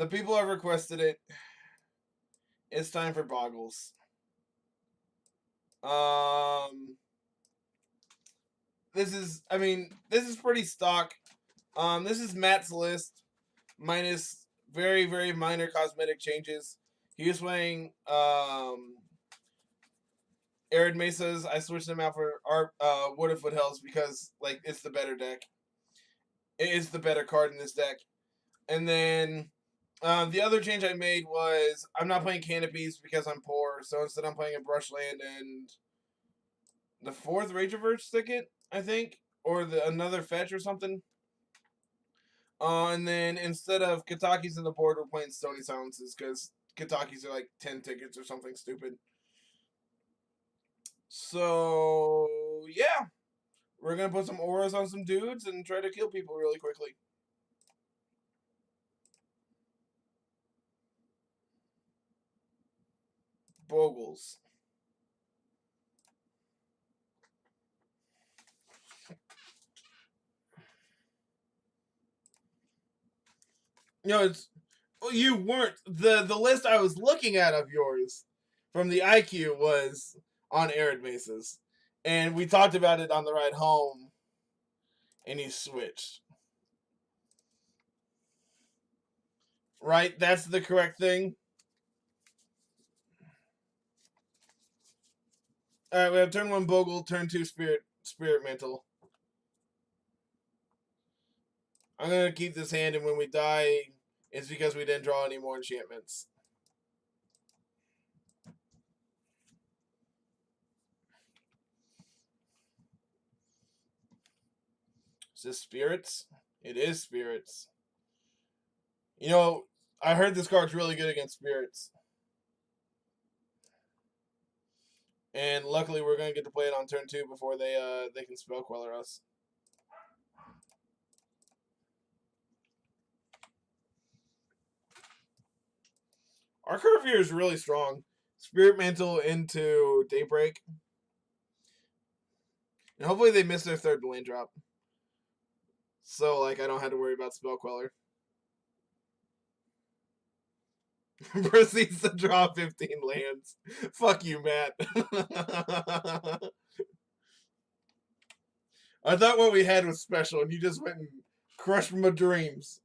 The people have requested it. It's time for Bogles. This is pretty stock. This is Matt's list, minus very, very minor cosmetic changes. He was playing Arid Mesas. I switched them out for our Wood of Foothills because like it's the better deck. It is the better card in this deck. And then the other change I made was I'm not playing Canopies because I'm poor. So instead I'm playing a Brushland and the 4th Rage Reverse Thicket, I think. Or another fetch or something. And then instead of Katakis in the board, we're playing Stony Silences because Katakis are like 10 tickets or something stupid. So, yeah. We're going to put some auras on some dudes and try to kill people really quickly. Bogles. No, it's... Well, you weren't. The list I was looking at of yours from the IQ was on Arid Mesas. And we talked about it on the ride home. And he switched. Right? That's the correct thing. Alright, we have turn 1 Bogle, turn 2 Spirit Mantle. I'm going to keep this hand, and when we die, it's because we didn't draw any more enchantments. Is this Spirits? It is Spirits. You know, I heard this card's really good against Spirits. And luckily, we're going to get to play it on turn 2 before they can Spell Queller us. Our curve here is really strong. Spirit Mantle into Daybreak. And hopefully they miss their 3rd land drop. So, like, I don't have to worry about Spell Queller. Proceeds to draw 15 lands. Fuck you, Matt. I thought what we had was special, and you just went and crushed my dreams.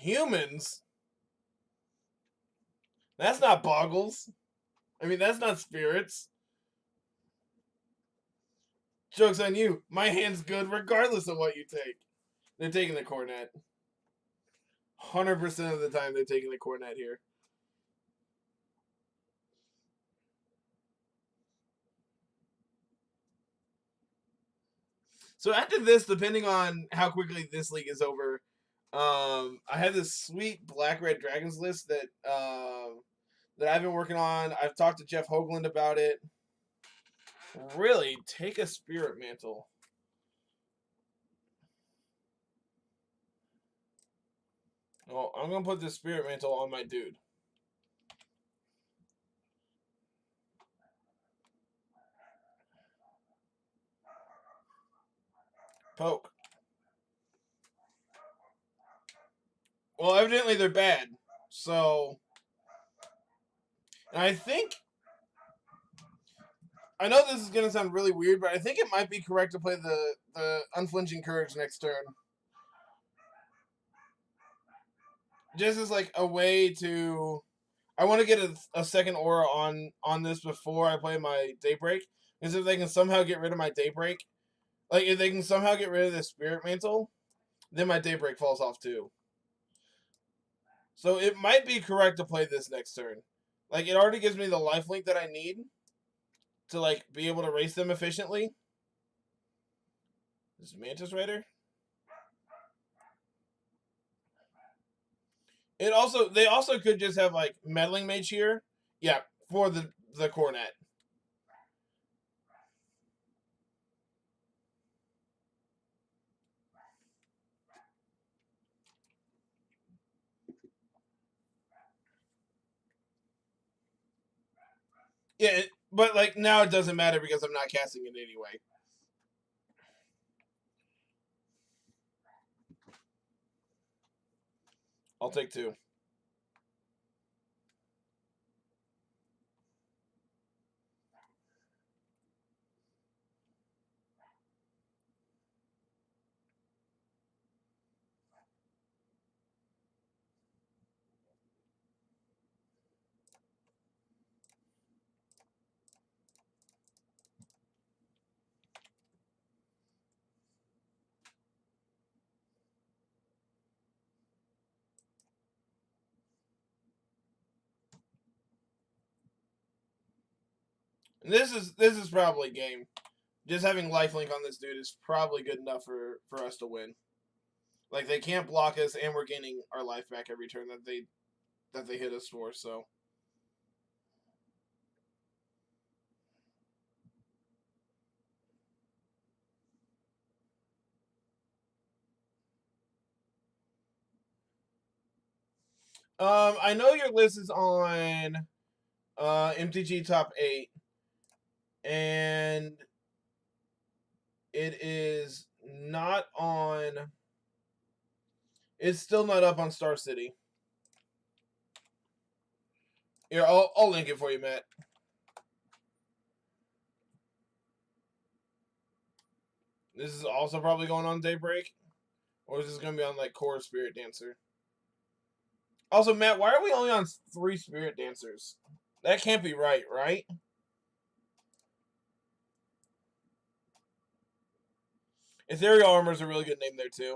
Humans? That's not Bogles. I mean, that's not Spirits. Joke's on you. My hand's good regardless of what you take. They're taking the Cornet. 100% of the time they're taking the Cornet here. So after this, depending on how quickly this league is over, I have this sweet Black-Red Dragons list that I've been working on. I've talked to Jeff Hoagland about it. Really, take a Spirit Mantle. Well, I'm going to put this Spirit Mantle on my dude. Poke. Well, evidently they're bad. So, and I think, I know this is going to sound really weird, but I think it might be correct to play the Unflinching Courage next turn. Just as like a way to, I want to get a second aura on this before I play my Daybreak. Because if they can somehow get rid of my Daybreak, like if they can somehow get rid of the Spirit Mantle, then my Daybreak falls off too. So it might be correct to play this next turn. Like it already gives me the lifelink that I need to like be able to race them efficiently. This is Mantis Rider. They also could just have like Meddling Mage here. Yeah, for the Cornet. Yeah, but like now it doesn't matter because I'm not casting it anyway. I'll take 2. And this is probably game. Just having lifelink on this dude is probably good enough for us to win. Like they can't block us, and we're gaining our life back every turn that they hit us for. So. I know your list is on MTG Top 8, and it is not on. It's still not up on Star City. Here, I'll link it for you, Matt. This is also probably going on Daybreak, or is this going to be on like Core Spirit Dancer? Also, Matt, why are we only on 3 Spirit Dancers? That can't be right, right? Ethereal Armor is a really good name there too.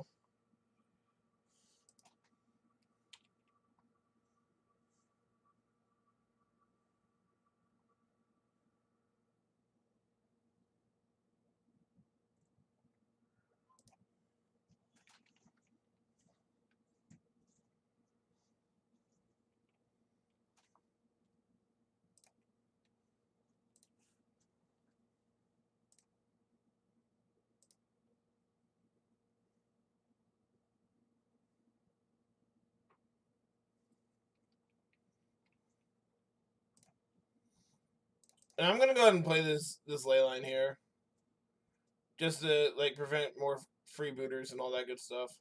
And I'm gonna go ahead and play this leyline here, just to like prevent more freebooters and all that good stuff.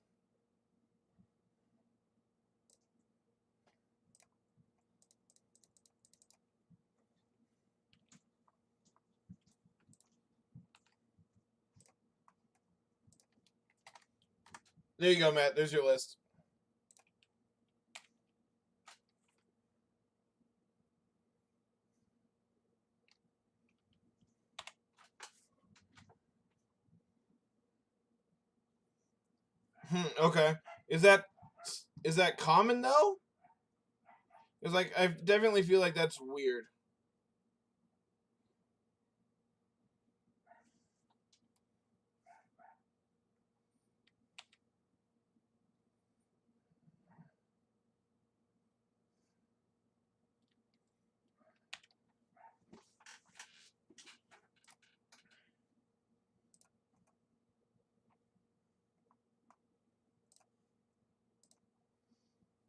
There you go, Matt. There's your list. Okay. Is that common though? It's like I definitely feel like that's weird.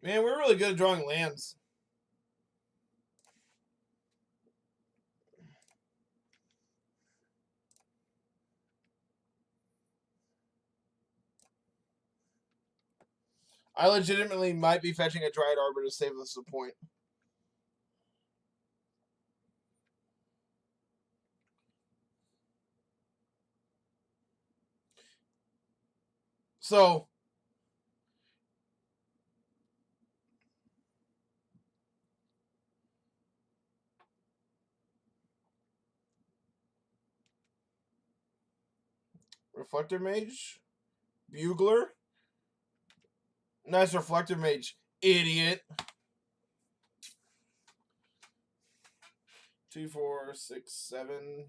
Man, we're really good at drawing lands. I legitimately might be fetching a Dryad Arbor to save us a point. So, Reflector Mage? Bugler? Nice Reflector Mage. Idiot. 2, 4, 6, 7.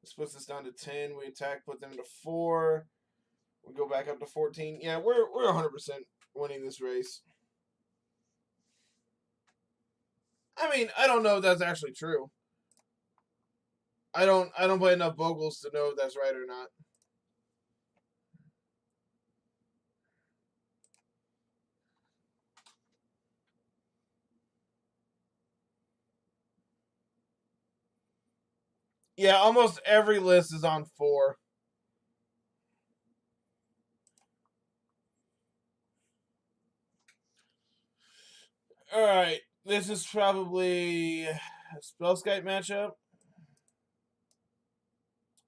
This puts us down to 10. We attack, put them to 4. We go back up to 14. Yeah, we're 100% winning this race. I mean, I don't know if that's actually true. I don't play enough Bogles to know if that's right or not. Yeah, almost every list is on 4. Alright, this is probably a Spellskite matchup.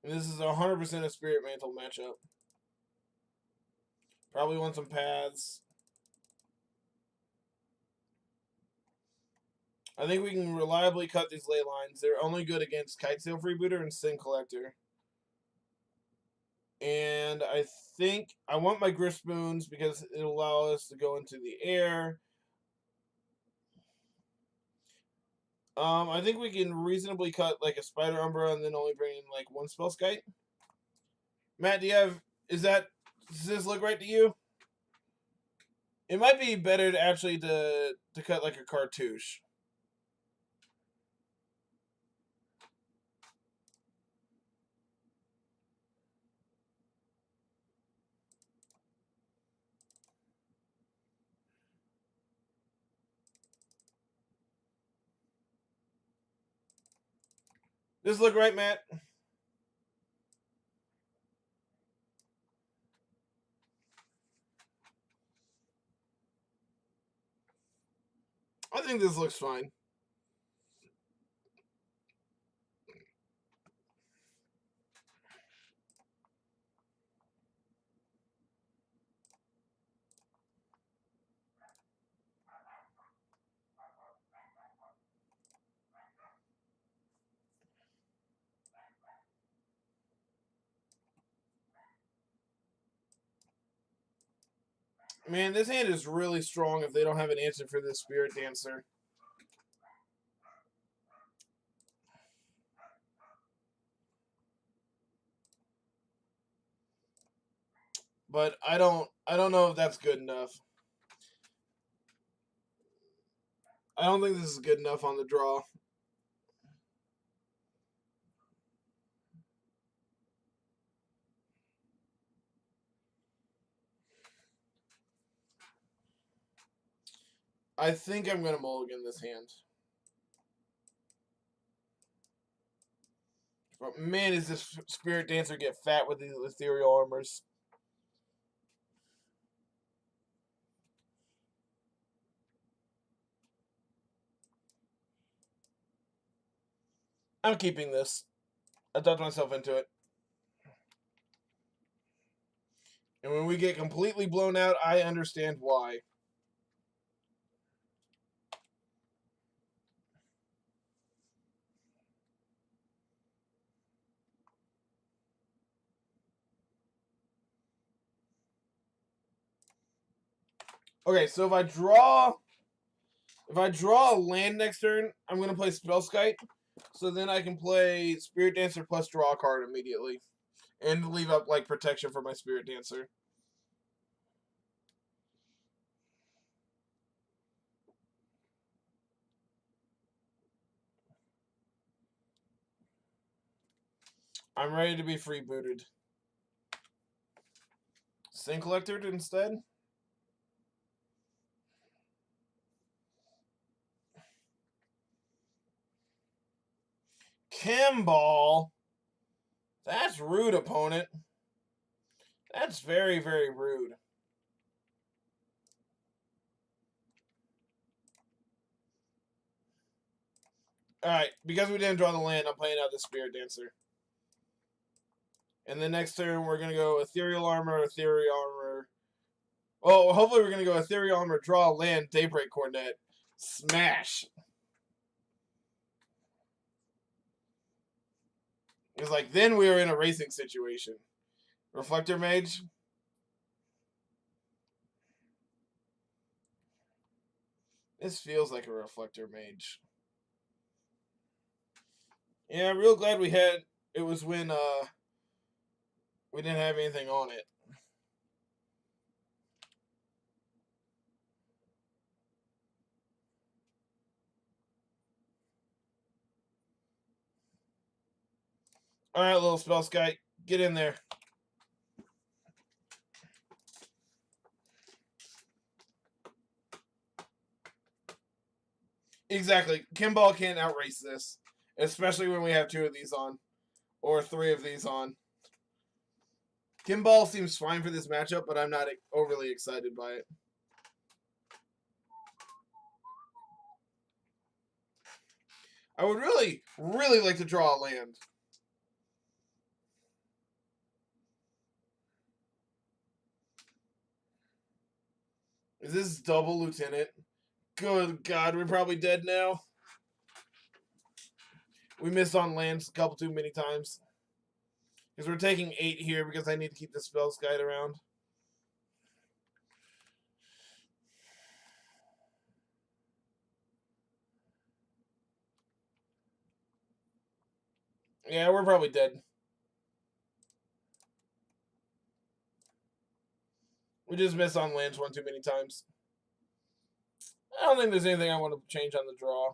And this is 100% a Spirit Mantle matchup. Probably want some paths. I think we can reliably cut these ley lines. They're only good against Kitesail Freebooter and Sin Collector. And I think I want my Griff Spoons because it'll allow us to go into the air. I think we can reasonably cut like a Spider Umbra and then only bring in like 1 Spellskite. Matt, does this look right to you? It might be better to actually to cut like a cartouche. Does this look right, Matt? I think this looks fine. Man, this hand is really strong if they don't have an answer for this Spirit Dancer. But I don't know if that's good enough. I don't think this is good enough on the draw. I think I'm going to mulligan this hand. But man, does this Spirit Dancer get fat with these ethereal armors. I'm keeping this. I talked myself into it. And when we get completely blown out, I understand why. Okay, so if I draw a land next turn, I'm gonna play Spellskite. So then I can play Spirit Dancer plus draw a card immediately. And leave up like protection for my Spirit Dancer. I'm ready to be freebooted. Sin Collector instead? Kimball? That's rude, opponent. That's very, very rude. Alright, because we didn't draw the land, I'm playing out the Spirit Dancer. And the next turn, we're going to go Ethereal Armor. Oh, hopefully we're going to go Ethereal Armor, draw land, Daybreak Cornet. Smash. It's like, then we were in a racing situation. Reflector Mage. This feels like a Reflector Mage. Yeah, I'm real glad it was when we didn't have anything on it. Alright, little Spellskite, get in there. Exactly. Kimball can't outrace this. Especially when we have 2 of these on. or 3 of these on. Kimball seems fine for this matchup, but I'm not overly excited by it. I would really, really like to draw a land. Is this double lieutenant? Good God, we're probably dead now. We missed on lands a couple too many times. Because we're taking 8 here because I need to keep the spells guide around. Yeah, we're probably dead. We just missed on lands one too many times. I don't think there's anything I want to change on the draw.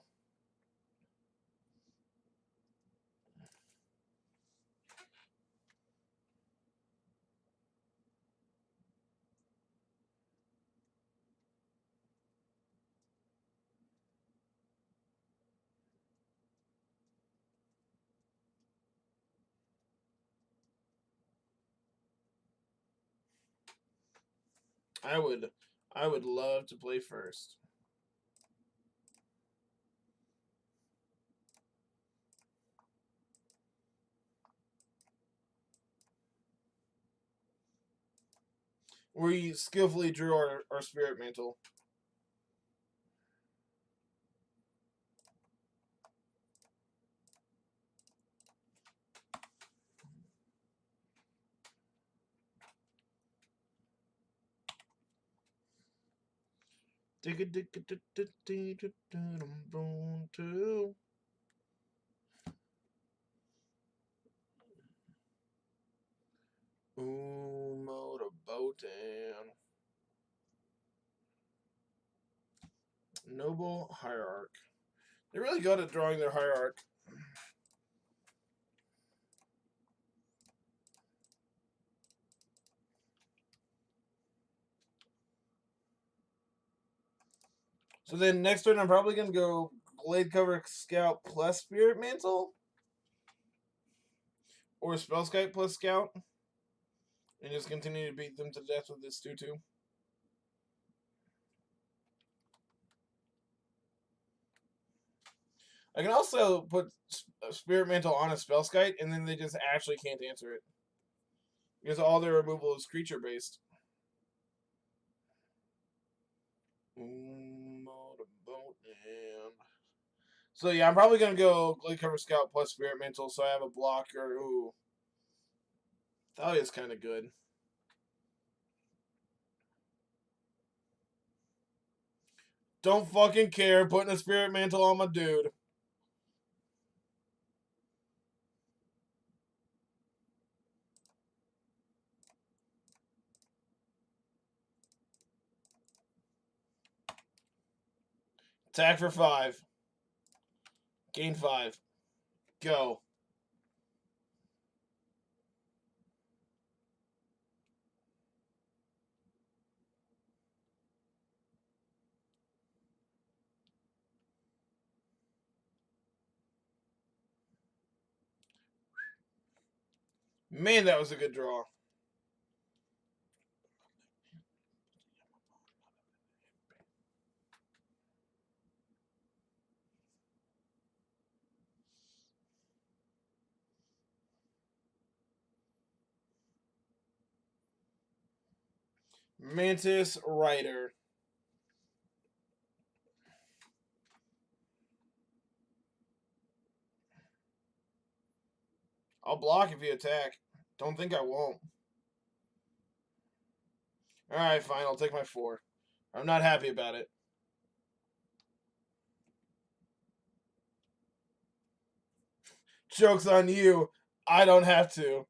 I would love to play first. We skillfully drew our spirit mantle. Ooh, motorboating. Noble Hierarch. They're really good at drawing their Hierarch. So then next turn, I'm probably going to go Glade Cover Scout plus Spirit Mantle. Or Spellskite plus Scout. And just continue to beat them to death with this 2-2. I can also put Spirit Mantle on a Spellskite, and then they just actually can't answer it. Because all their removal is creature-based. So yeah, I'm probably going to go Glade Cover Scout plus Spirit Mantle, so I have a blocker. Ooh. Thalia's kind of good. Don't fucking care. Putting a Spirit Mantle on my dude. Attack for 5. Gain 5. Go. Man, that was a good draw. Mantis Rider. I'll block if you attack. Don't think I won't. Alright, fine. I'll take my 4. I'm not happy about it. Joke's on you. I don't have to.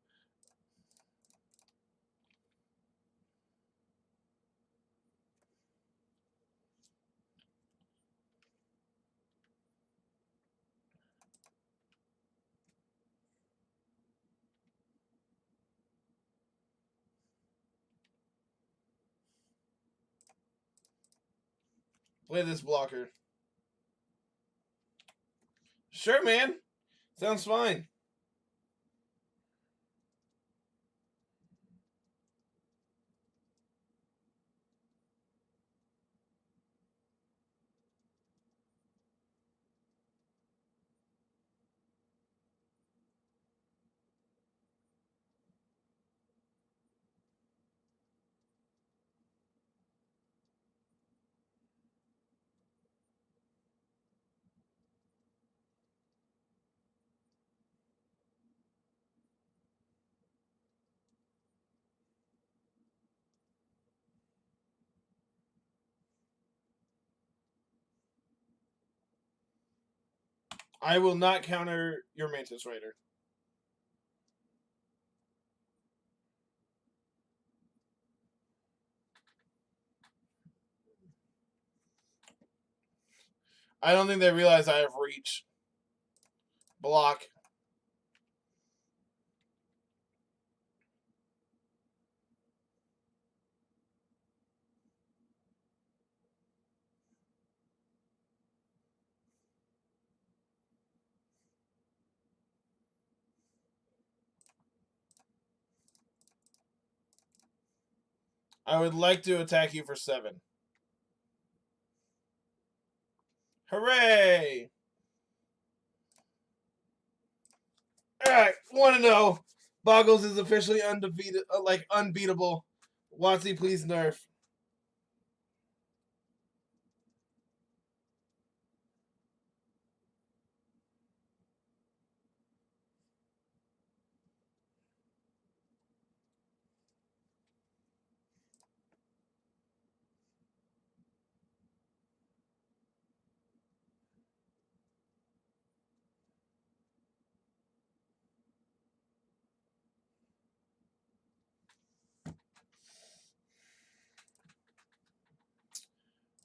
Play this blocker. Sure, man. Sounds fine. I will not counter your Mantis Rider. I don't think they realize I have reach. Block. I would like to attack you for 7. Hooray! Alright, 1-0. Bogles is officially undefeated, unbeatable. Watsy, please nerf.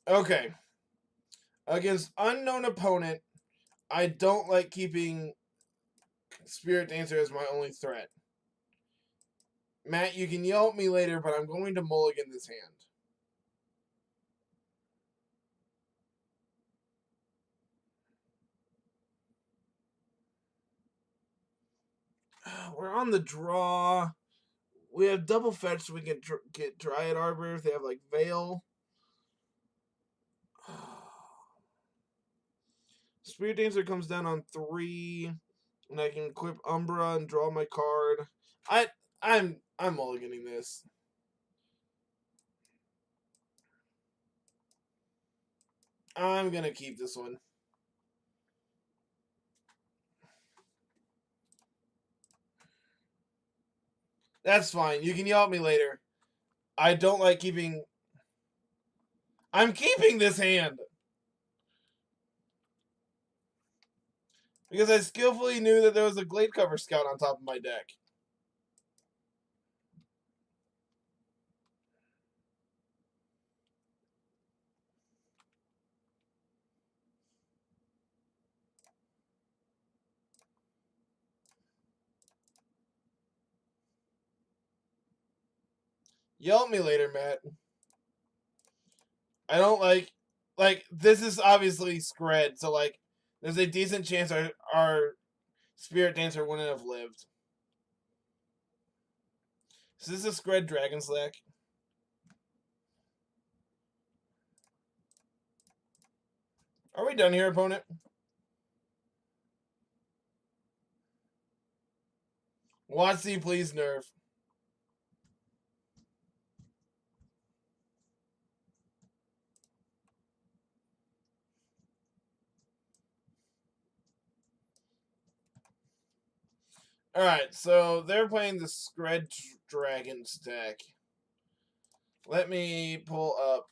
Okay. Against unknown opponent, I don't like keeping Spirit Dancer as my only threat. Matt, you can yell at me later, but I'm going to mulligan this hand. We're on the draw. We have double fetch, so we can get Dryad Arbor if they have, like, Veil. Spirit Dancer comes down on 3, and I can equip Umbra and draw my card. I'm mulliganing this. I'm gonna keep this one. That's fine. You can yell at me later. I don't like keeping... I'm keeping this hand! Because I skillfully knew that there was a Glade Cover Scout on top of my deck. Yell at me later, Matt. I don't like this is obviously Scred, so like there's a decent chance our Spirit Dancer wouldn't have lived. Is this a Scred Dragon Slack? Are we done here, opponent? Watsy, please nerf. Alright, so they're playing the Scred Dragon deck. Let me pull up.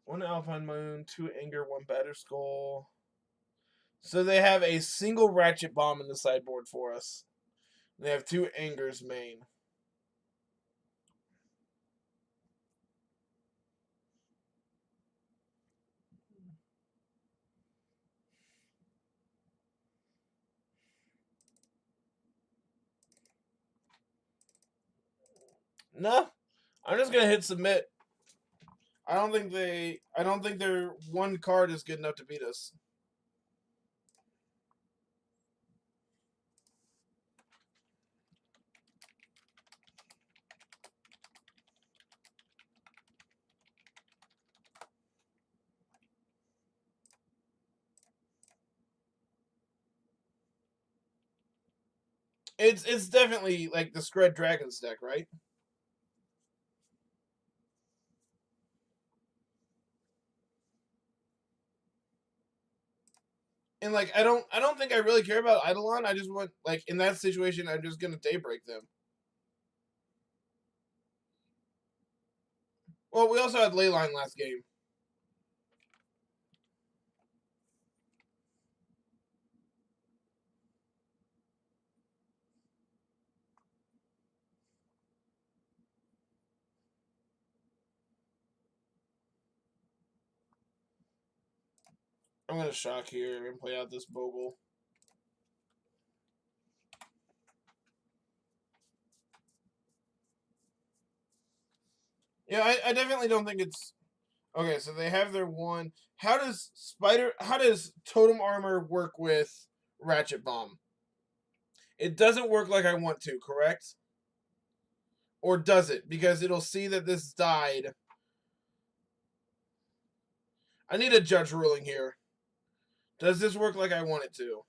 One Alpine Moon, 2 Anger, 1 Batterskull. So they have a single Ratchet Bomb in the sideboard for us. They have 2 Angers main. No, I'm just gonna hit submit. I don't think their one card is good enough to beat us. It's definitely like the Scred Dragons deck, right? And like I don't think I really care about Eidolon. I just want like in that situation I'm just gonna daybreak them. Well, we also had Leyline last game. I'm gonna shock here and play out this Bogle. Yeah, I definitely don't think it's okay. So they have their one. How does Totem Armor work with Ratchet Bomb? It doesn't work like I want to, correct? Or does it? Because it'll see that this died. I need a judge ruling here. Does this work like I want it to?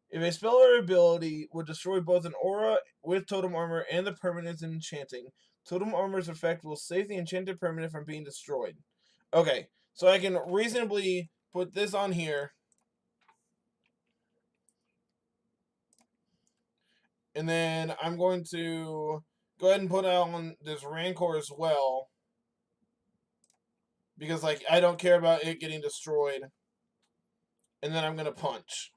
If a spell or ability would destroy both an aura with Totem Armor and the permanents in enchanting, Totem Armor's effect will save the enchanted permanent from being destroyed. Okay, so I can reasonably put this on here. And then I'm going to go ahead and put on this Rancor as well. Because, like, I don't care about it getting destroyed. And then I'm going to punch.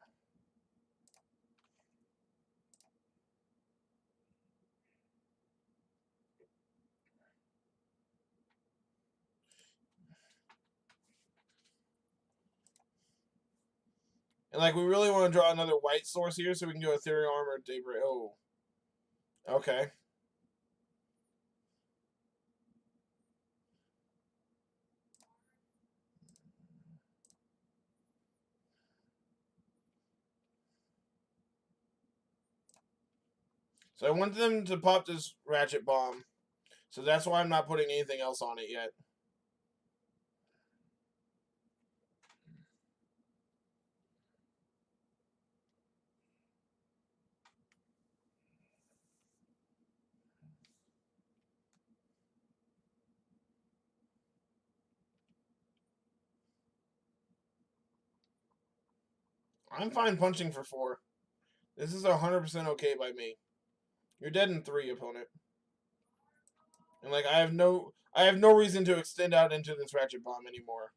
And, like, we really want to draw another white source here so we can go Ethereal Armor, Daybreak. Oh. Okay. So I want them to pop this Ratchet Bomb. So that's why I'm not putting anything else on it yet. I'm fine punching for 4. This is 100% okay by me. You're dead in 3, opponent. And like I have no reason to extend out into this Ratchet Bomb anymore.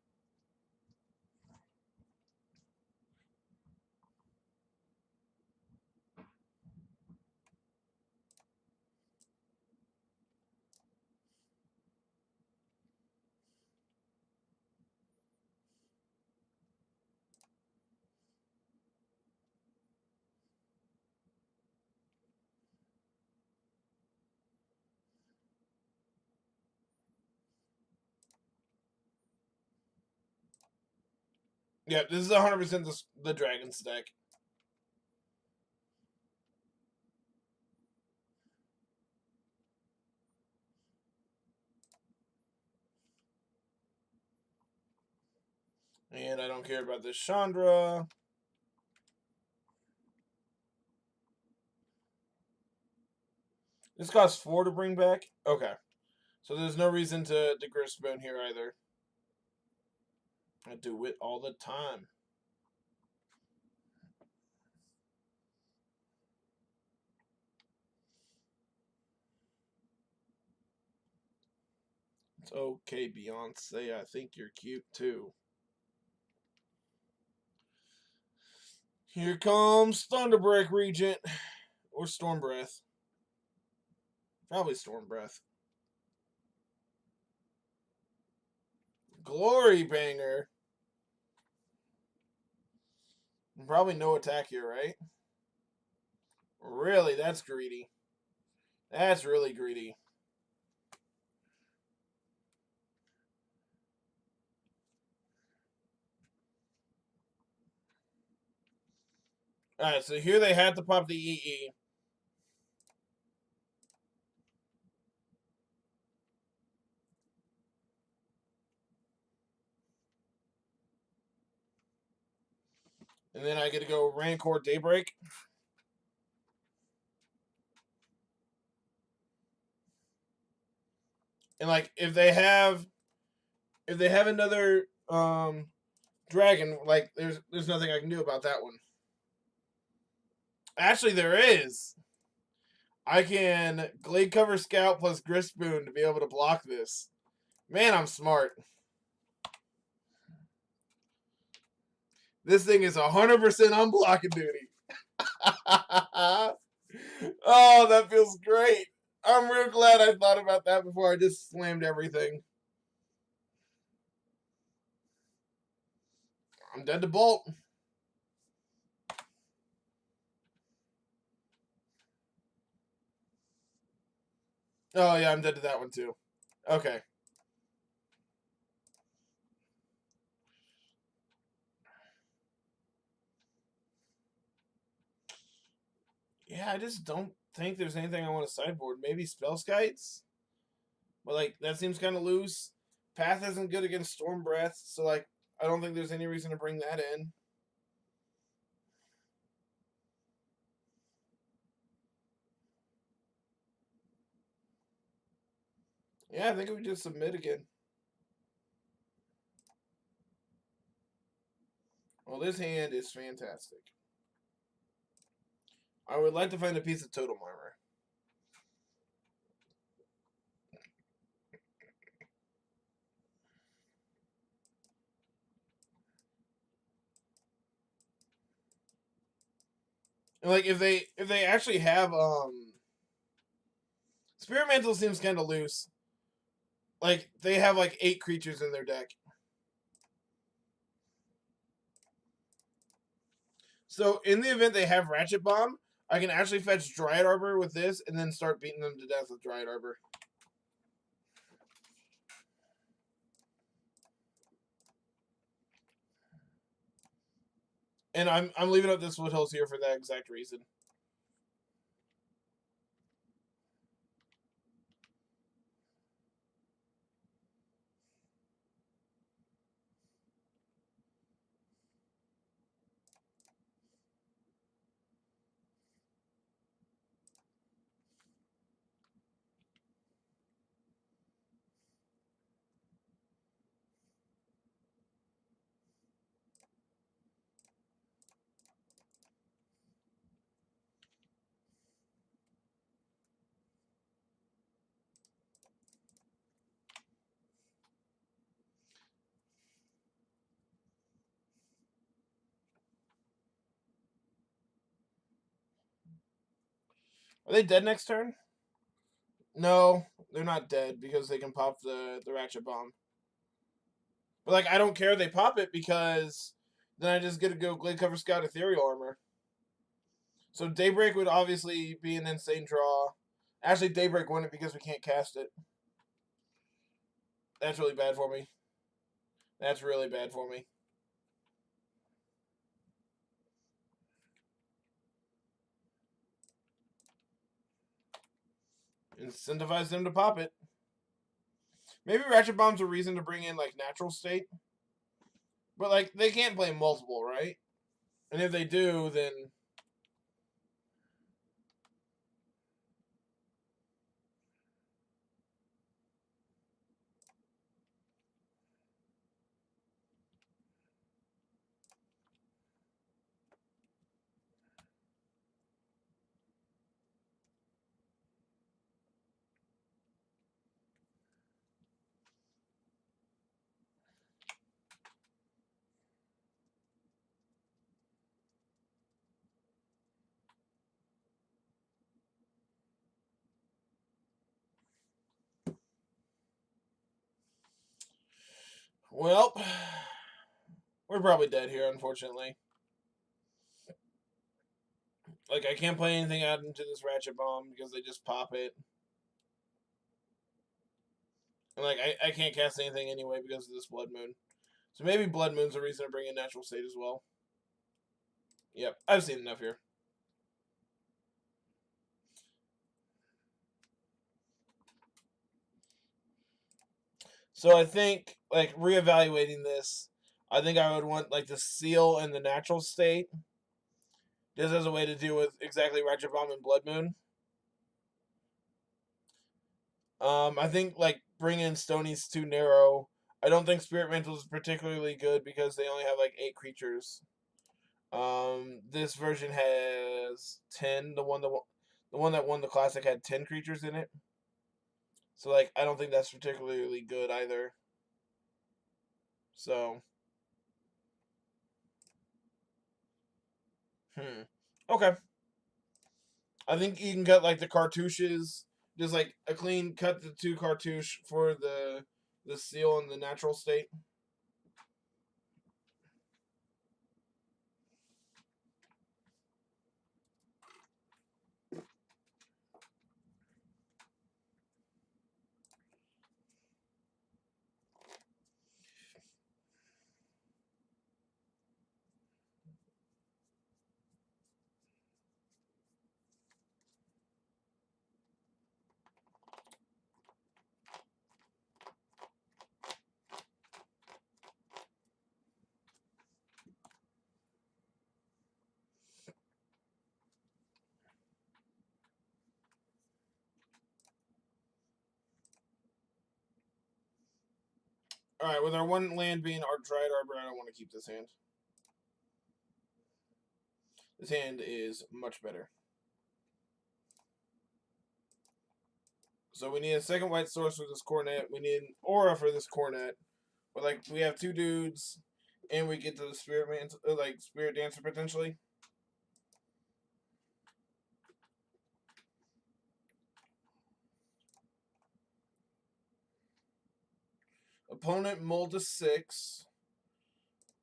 Yeah, this is 100% the Dragon stack. And I don't care about this Chandra. This costs 4 to bring back? Okay. So there's no reason to Gristbone here either. I do it all the time. It's okay, Beyonce. I think you're cute too. Here comes Thunderbreak Regent. Or Storm Breath. Probably Storm Breath. Glory Banger. Probably no attack here, right? Really, that's greedy. That's really greedy. Alright, so here they had to pop the EE. And then I get to go Rancor Daybreak. And like if they have another dragon, like there's nothing I can do about that one. Actually there is. I can Glade Cover Scout plus Grist Spoon to be able to block this. Man, I'm smart. This thing is 100% unblocking duty. Oh, that feels great. I'm real glad I thought about that before I just slammed everything. I'm dead to Bolt. Oh, yeah, I'm dead to that one, too. Okay. Yeah, I just don't think there's anything I want to sideboard. Maybe Spell Skites? But, like, that seems kind of loose. Path isn't good against Storm Breath, so, like, I don't think there's any reason to bring that in. Yeah, I think we just submit again. Well, this hand is fantastic. I would like to find a piece of Totem Armor. And like if they actually have Spirit Mantle seems kind of loose. Like they have like 8 creatures in their deck. So in the event they have Ratchet Bomb, I can actually fetch Dryad Arbor with this and then start beating them to death with Dryad Arbor. And I'm leaving up this Foothills here for that exact reason. Are they dead next turn? No, they're not dead because they can pop the Ratchet Bomb. But like I don't care they pop it because then I just get to go Glade Cover Scout Ethereal Armor. So Daybreak would obviously be an insane draw. Actually, Daybreak wouldn't because we can't cast it. That's really bad for me. That's really bad for me. Incentivize them to pop it. Maybe Ratchet Bomb's a reason to bring in like Natural State. But like they can't play multiple, right? And if they do, then well, we're probably dead here, unfortunately. Like I can't play anything out into this Ratchet Bomb because they just pop it. And like I can't cast anything anyway because of this Blood Moon. So maybe Blood Moon's a reason to bring in Natural State as well. Yep, I've seen enough here. So I think, like, reevaluating this, I think I would want, like, the seal in the natural state, just as a way to deal with exactly Ratchet Bomb and Blood Moon. I think, like, bringing Stoney's too narrow. I don't think Spirit Mantle is particularly good because they only have, like, 8 creatures. This version has 10. The one that won the classic had 10 creatures in it. So, like, I don't think that's particularly good either. So, okay. I think you can cut, like, the cartouches, just like a clean cut the 2 cartouche for the seal in the natural state. All right, with our one land being our Dryad Arbor, I don't want to keep this hand. This hand is much better. So we need a second white source for this Coronet. We need an aura for this Coronet. But, like, we have 2 dudes, and we get to the Spirit Man, like, Spirit Dancer potentially. Opponent mulled to 6.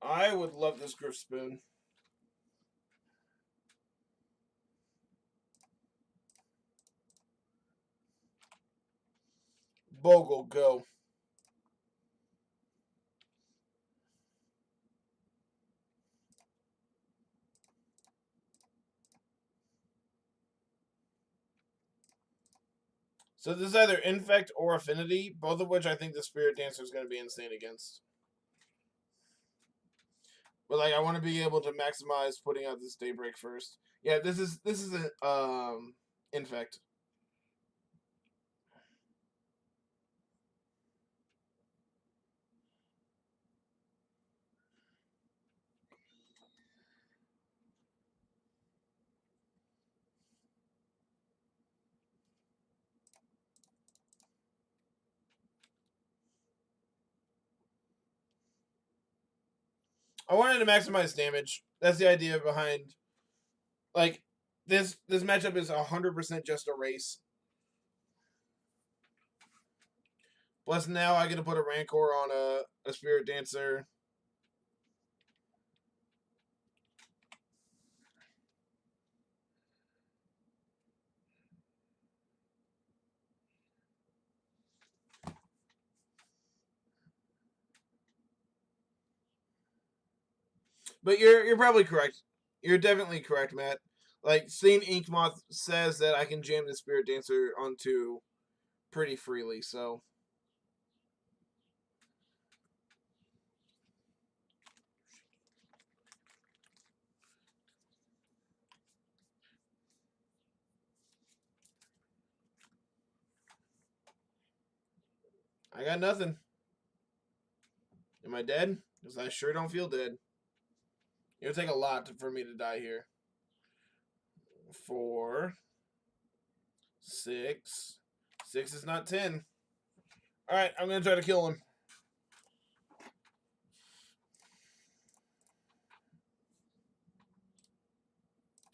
I would love this Griff Spoon. Bogle, go. So this is either Infect or Affinity, both of which I think the Spirit Dancer is going to be insane against. But, like, I want to be able to maximize putting out this Daybreak first. Yeah, this is an Infect. I wanted to maximize damage. That's the idea behind, like, this matchup is 100% just a race. Plus, now I get to put a Rancor on a Spirit Dancer. But you're probably correct. You're definitely correct, Matt. Like, seeing Ink Moth says that I can jam the Spirit Dancer onto pretty freely, so. I got nothing. Am I dead? Because I sure don't feel dead. It'll take a lot for me to die here. 4, 6. 6 is not 10. Alright, I'm going to try to kill him.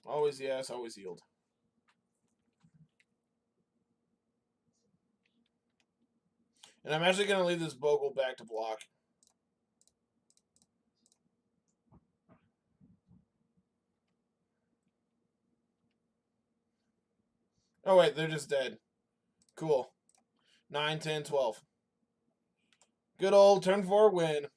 Always yes, always healed. And I'm actually going to leave this Bogle back to block. Oh, wait, they're just dead. Cool. 9, 10, 12. Good old turn 4 win.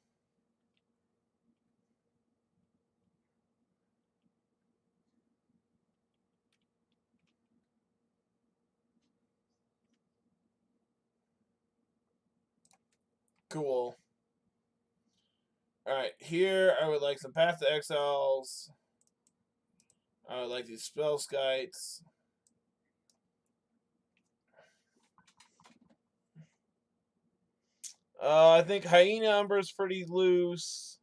Cool. Alright, here I would like some Path to Exiles. I would like these Spell Skites. I think Hyena Umber is pretty loose.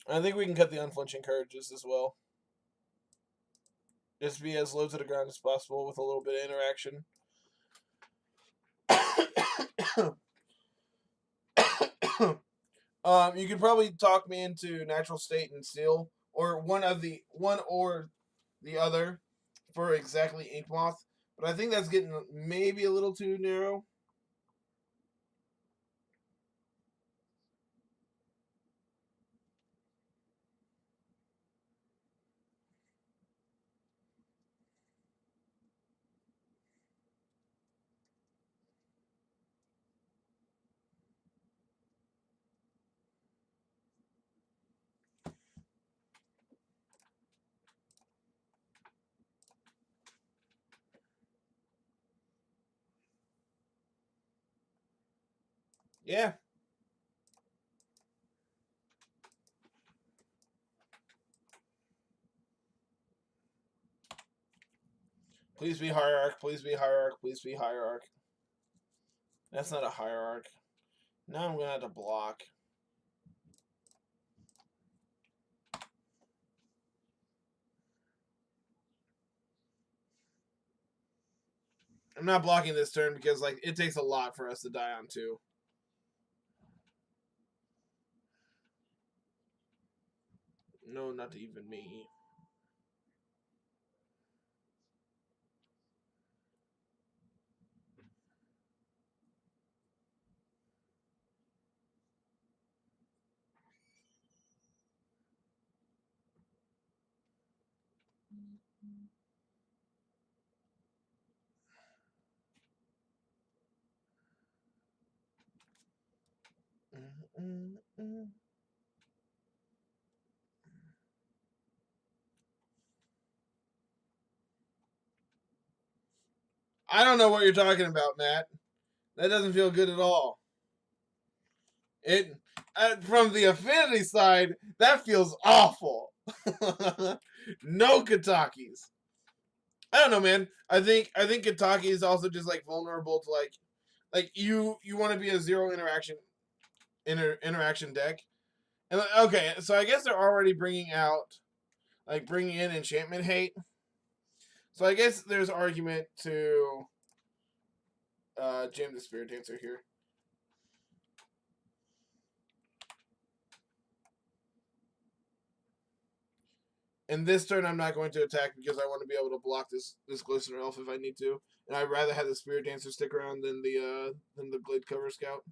I think we can cut the Unflinching Courages as well. Just be as low to the ground as possible with a little bit of interaction. You could probably talk me into Natural State and Steel, or one or the other for exactly Ink Moth. But I think that's getting maybe a little too narrow. Yeah. Please be Hierarch. Please be Hierarch. Please be Hierarch. That's not a Hierarch. Now I'm going to have to block. I'm not blocking this turn because like it takes a lot for us to die on 2. No, not even me. I don't know what you're talking about, Matt. That doesn't feel good at all. It from the affinity side, that feels awful. No Katakis. I don't know, man. I think Kataki is also just like vulnerable to like you want to be a zero interaction deck. And okay, so I guess they're already bringing in enchantment hate. So I guess there's argument to jam the Spirit Dancer here. And this turn, I'm not going to attack because I want to be able to block this Glistener Elf if I need to. And I'd rather have the Spirit Dancer stick around than the Blade Cover Scout.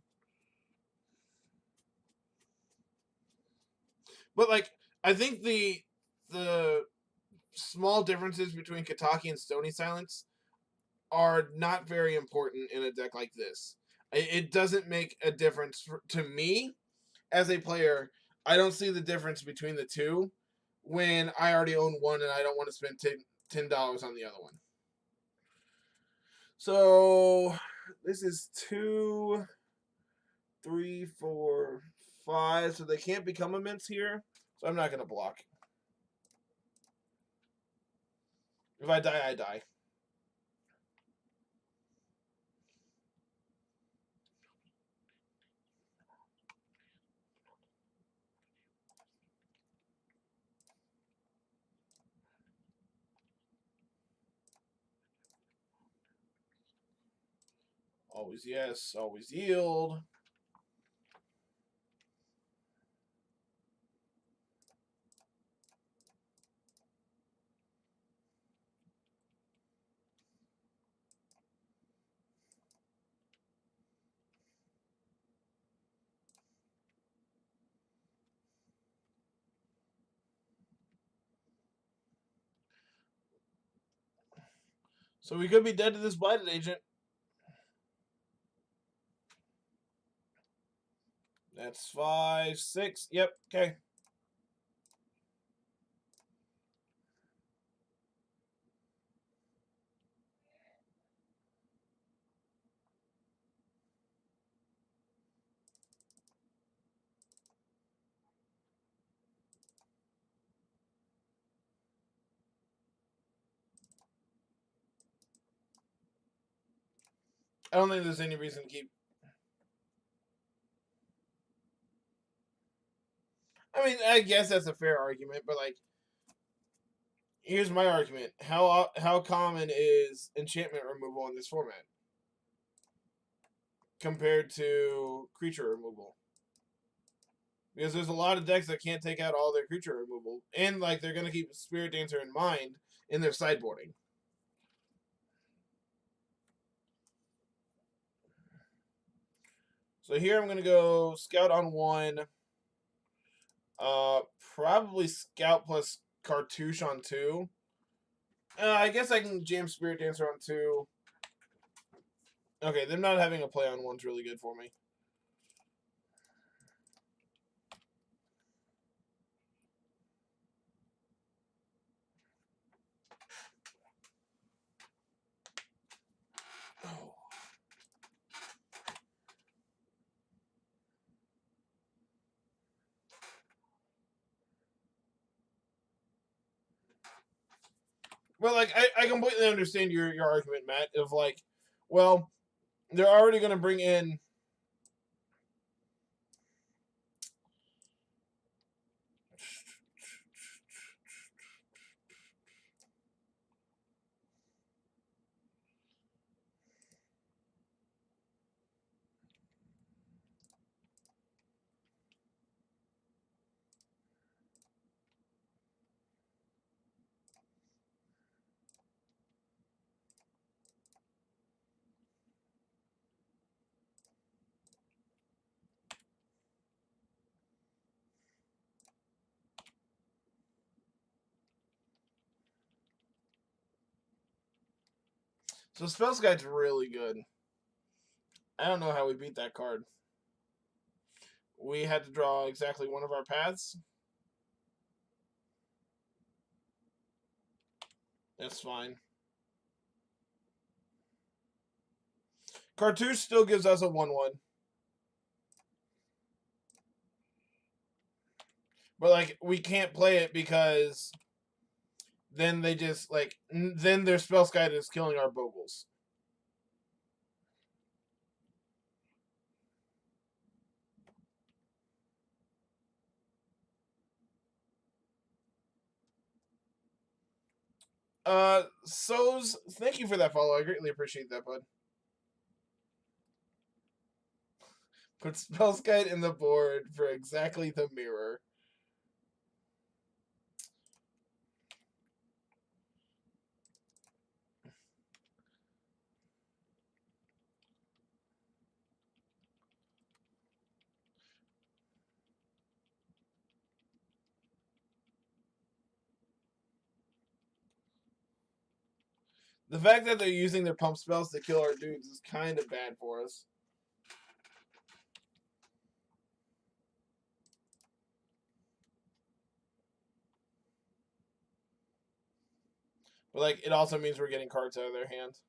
But like, I think the small differences between Kataki and Stony Silence are not very important in a deck like this. It doesn't make a difference to me as a player. I don't see the difference between the two when I already own one and I don't want to spend $10 on the other one. So this is 2, 3, 4, 5. So they can't become immense here. So I'm not going to block. If I die, I die. Always yes, always yield. So we could be dead to this Blighted Agent. That's 5, 6. Yep, okay. I don't think there's any reason to keep. I mean, I guess that's a fair argument, but like, here's my argument: how common is enchantment removal in this format compared to creature removal? Because there's a lot of decks that can't take out all their creature removal, and like they're gonna keep Spirit Dancer in mind in their sideboarding. So here I'm gonna go Scout on 1. Probably Scout plus Cartouche on 2. I guess I can jam Spirit Dancer on 2. Okay, them not having a play on 1's really good for me. Oh. Well, like I completely understand your argument, Matt. Of like, well, they're already going to bring in. So Spell Guide's really good. I don't know how we beat that card. We had to draw exactly one of our paths. That's fine. Cartouche still gives us a 1/1. But like we can't play it because then they just like then their Spell Guide is killing our Bogles. So's, thank you for that follow. I greatly appreciate that, bud. Put Spell Guide in the board for exactly the mirror. The fact that they're using their pump spells to kill our dudes is kind of bad for us. But like, it also means we're getting cards out of their hands.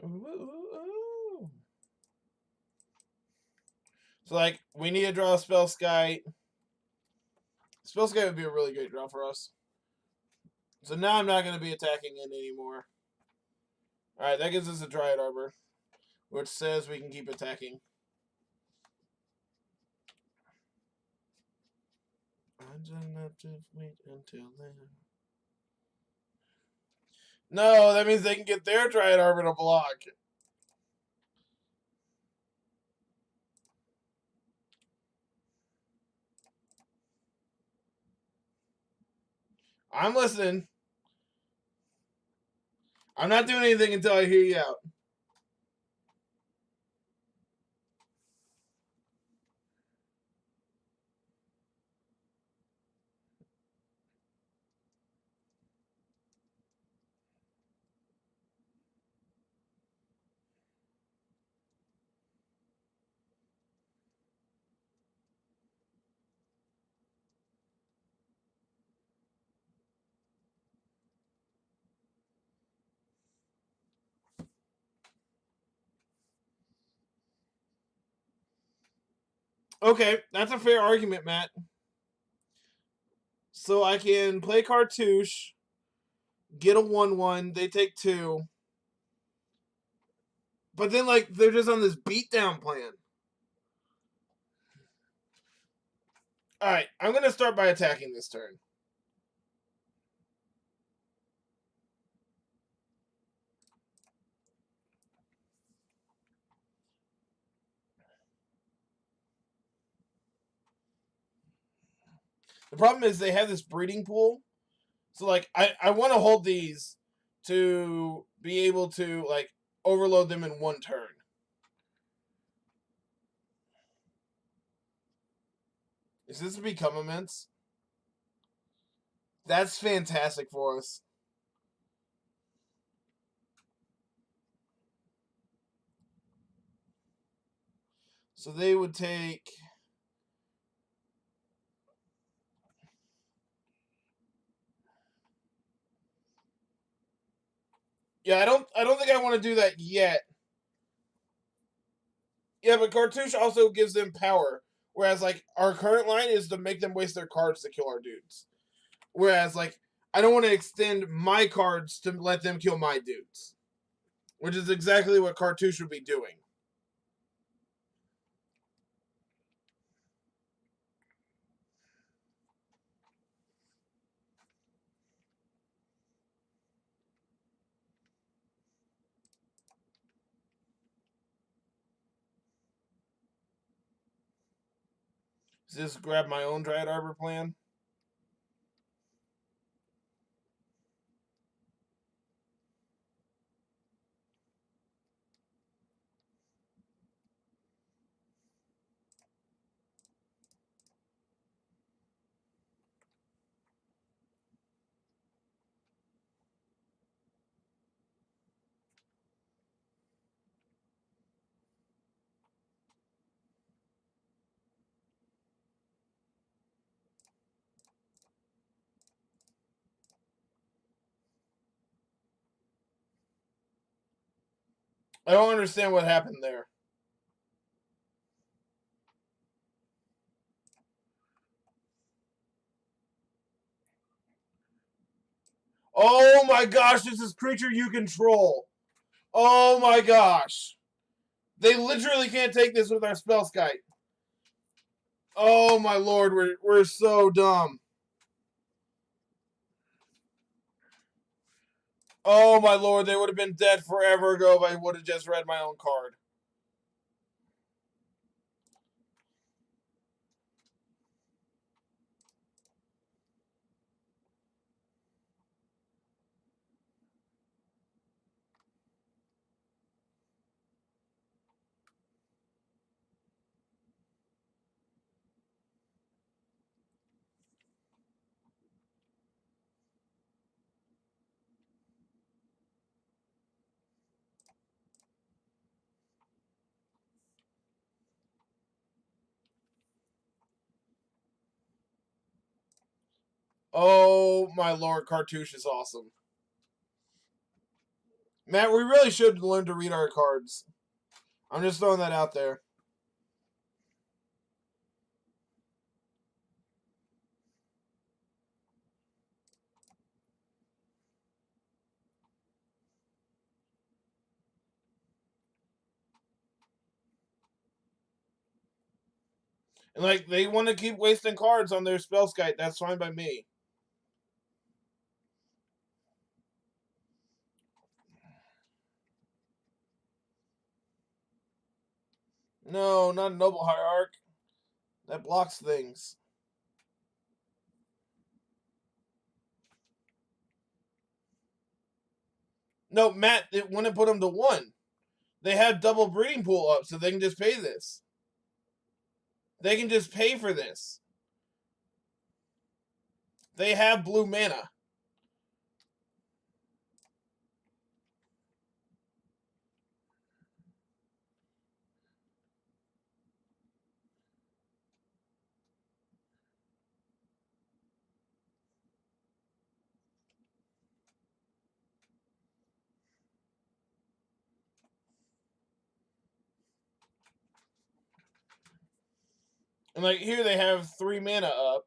Ooh. So like, we need to draw a Spell Sky. Spell Sky would be a really great draw for us. So now I'm not going to be attacking it anymore. Alright, that gives us a Dryad Arbor, which says we can keep attacking. I'm just have to wait until then. No, that means they can get their Dryad Arbor to block. I'm listening. I'm not doing anything until I hear you out. Okay, that's a fair argument, Matt. So I can play Cartouche, get a 1/1. They take 2. But then, like, they're just on this beatdown plan. Alright, I'm going to start by attacking this turn. The problem is they have this breeding pool. So, like, I want to hold these to be able to, like, overload them in one turn. Is this become immense? That's fantastic for us. So they would take... Yeah, I don't think I want to do that yet. Yeah, but Cartouche also gives them power. Whereas, like, our current line is to make them waste their cards to kill our dudes. Whereas, like, I don't want to extend my cards to let them kill my dudes. Which is exactly what Cartouche would be doing. Just grab my own Dryad Arbor plan. I don't understand what happened there. Oh my gosh, this is creature you control. Oh my gosh. They literally can't take this with our Spellskite. Oh my lord, we're so dumb. Oh my lord, they would have been dead forever ago if I would have just read my own card. Oh my lord, Cartouche is awesome. Matt, we really should learn to read our cards. I'm just throwing that out there. And like they want to keep wasting cards on their Spellskite, that's fine by me. No, not a Noble Hierarch. That blocks things. No, Matt, it wouldn't put them to 1. They have double breeding pool up, so they can just pay this. They can just pay for this. They have blue mana. And like here they have 3 mana up.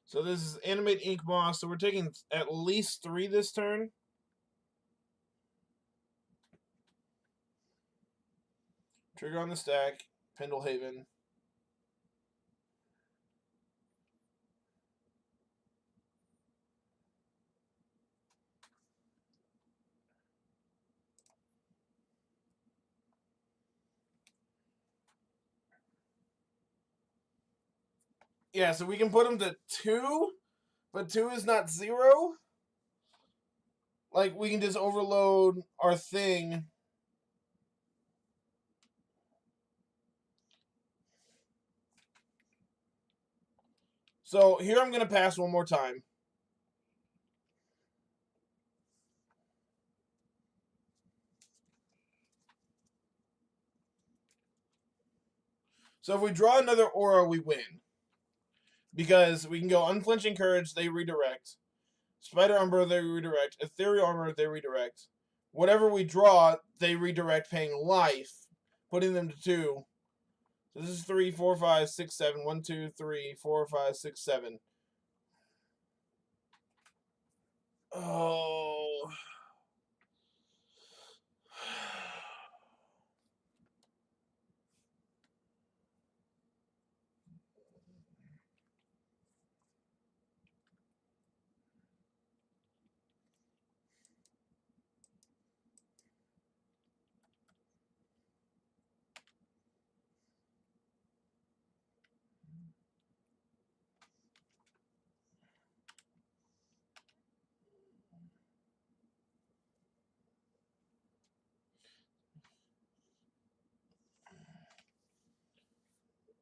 So this is Animate Ink Moss. So we're taking at least 3 this turn. Trigger on the stack. Pendlehaven. Yeah, so we can put them to 2, but 2 is not 0. Like, we can just overload our thing. So here I'm going to pass one more time. So if we draw another aura, we win. Because we can go Unflinching Courage, they redirect. Spider Umbra, they redirect. Ethereal Armor, they redirect. Whatever we draw, they redirect, paying life, putting them to 2. So this is 3, 4, 5, 6, 7. 1, 2, 3, 4, 5, 6, 7. Oh.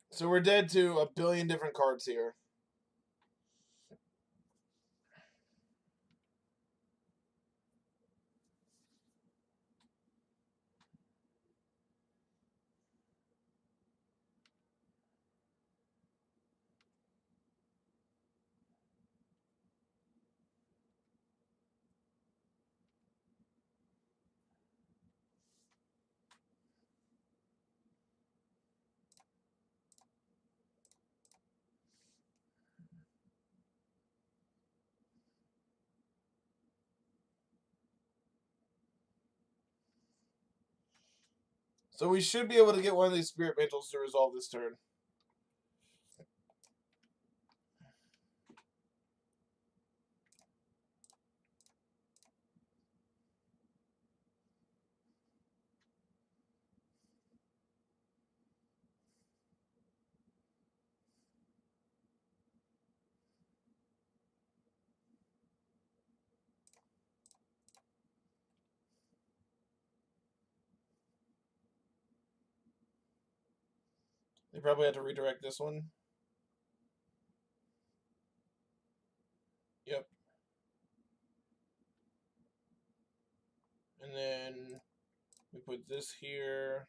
So we're dead to a billion different cards here. So we should be able to get one of these Spirit Mantles to resolve this turn. They probably have to redirect this one. Yep. And then we put this here.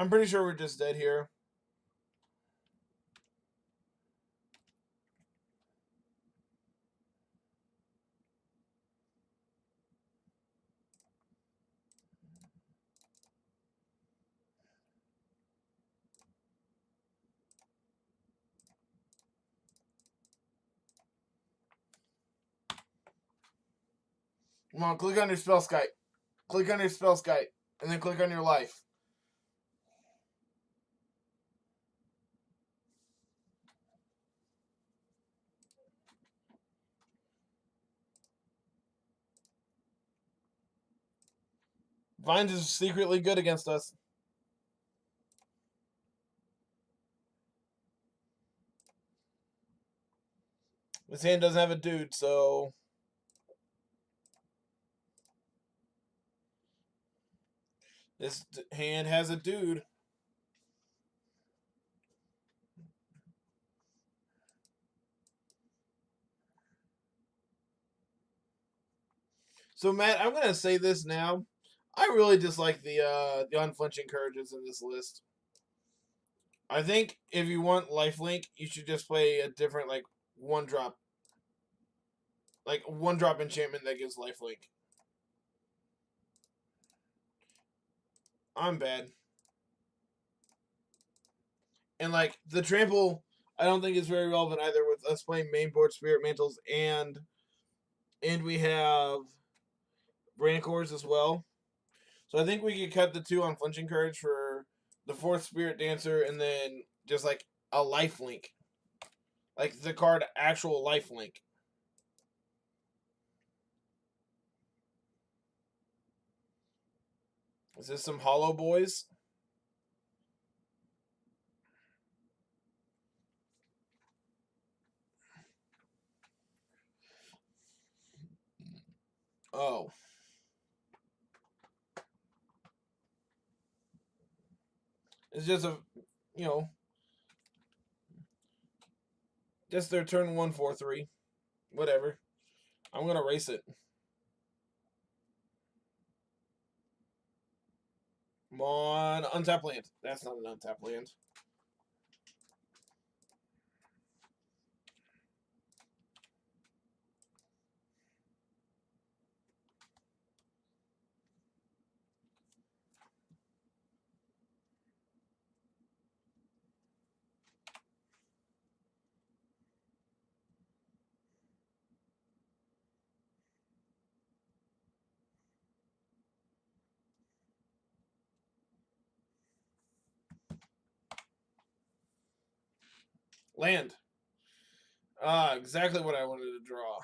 I'm pretty sure we're just dead here. Come on, click on your spell Skype. Click on your spell Skype. And then click on your life. Vines is secretly good against us. This hand doesn't have a dude, so... This hand has a dude. So Matt, I'm gonna say this now. I really dislike the unflinching courages in this list. I think if you want lifelink, you should just play a different one drop, like one drop enchantment that gives lifelink. I'm bad. And like the trample, I don't think is very relevant either with us playing main board spirit mantles and we have rancors as well. So I think we could cut the 2 on flinching courage for the 4th spirit dancer and then just like a life link. Like the card actual life link. Is this some hollow boys? Oh. It's just you know, just their turn 1/4/3. Whatever. I'm gonna race it. Come on, untap land. That's not an untap land. Land. Exactly what I wanted to draw.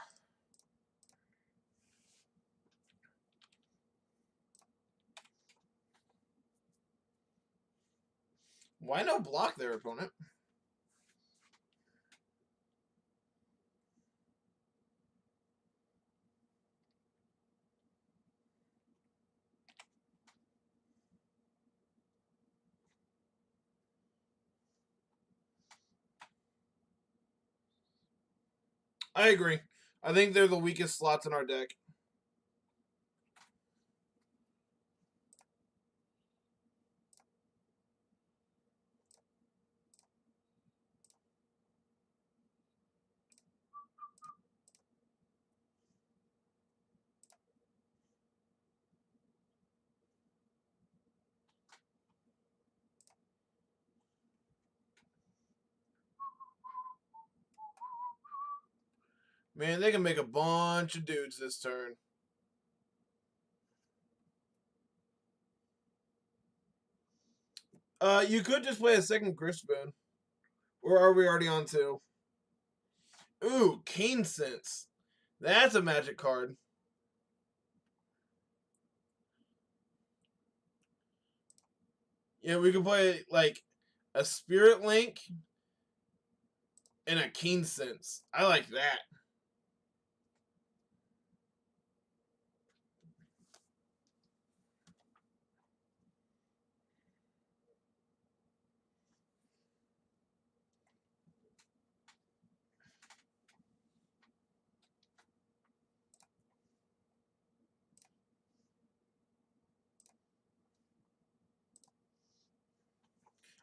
Why no block their opponent? I agree. I think they're the weakest slots in our deck. Man, they can make a bunch of dudes this turn. You could just play a second Gristbone. Or are we already on 2? Ooh, Keen Sense. That's a magic card. Yeah, we could play like a Spirit Link and a Keen Sense. I like that.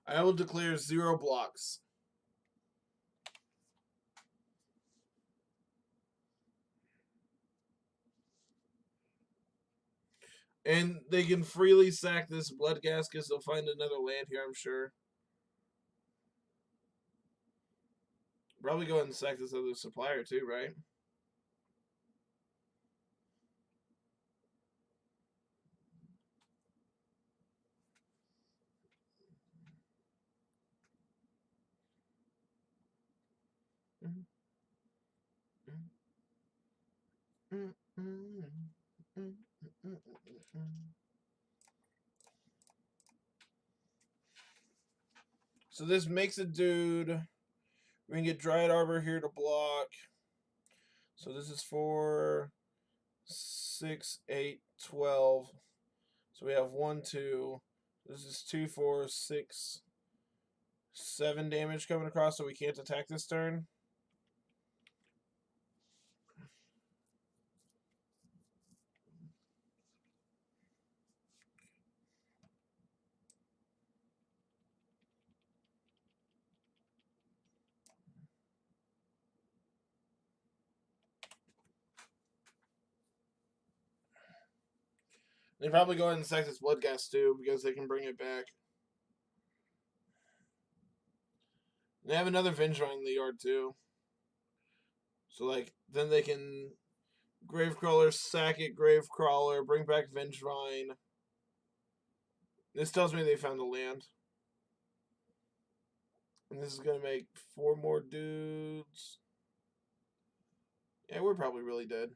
I will declare 0 blocks. And they can freely sack this Blood Gasket. They'll find another land here, I'm sure. Probably go ahead and sack this other supplier too, right? So this makes a dude. We can get Dryad Arbor here to block. So this is 4, 6, 8, 12. So we have 1, 2. This is 2, 4, 6, 7 damage coming across, so we can't attack this turn. They probably go ahead and sack this Bloodghast too because they can bring it back. They have another Vengevine in the yard too. So like then they can Gravecrawler, sack it, Gravecrawler, bring back Vengevine. This tells me they found a land. And this is gonna make 4 more dudes. Yeah, we're probably really dead.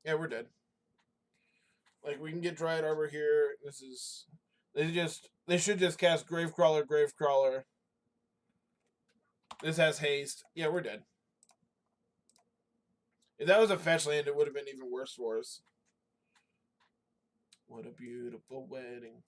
Yeah, we're dead. Like we can get Dryad Arbor here. This is they should just cast Gravecrawler, Gravecrawler. This has haste. Yeah, we're dead. If that was a fetch land, it would have been even worse for us. What a beautiful wedding.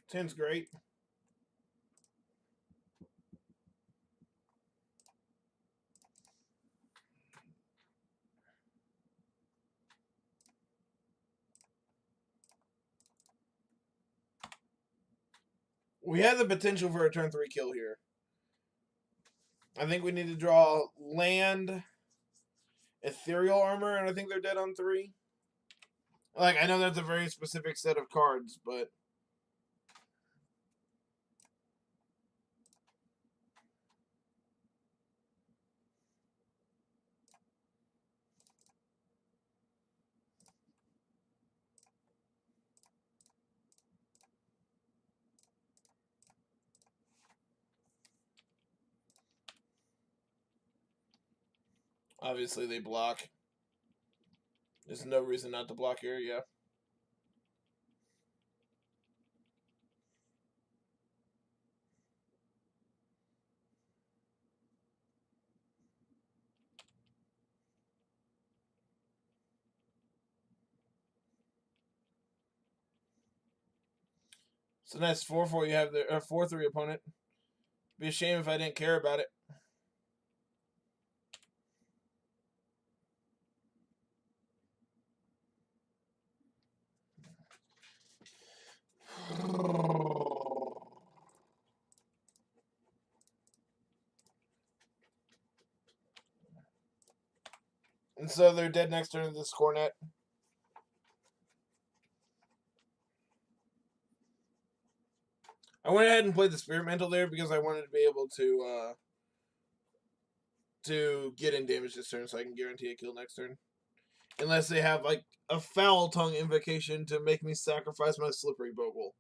Ten's great. We have the potential for a turn 3 kill here. I think we need to draw land, ethereal armor, and I think they're dead on 3. Like, I know that's a very specific set of cards, but obviously they block. There's no reason not to block here, yeah. So nice 4-4 you have the 4-3 opponent. Be a shame if I didn't care about it. And so they're dead next turn to this Cornet. I went ahead and played the Spirit Mantle there because I wanted to be able to get in damage this turn so I can guarantee a kill next turn. Unless they have like a Foul Tongue invocation to make me sacrifice my Slippery Bogle.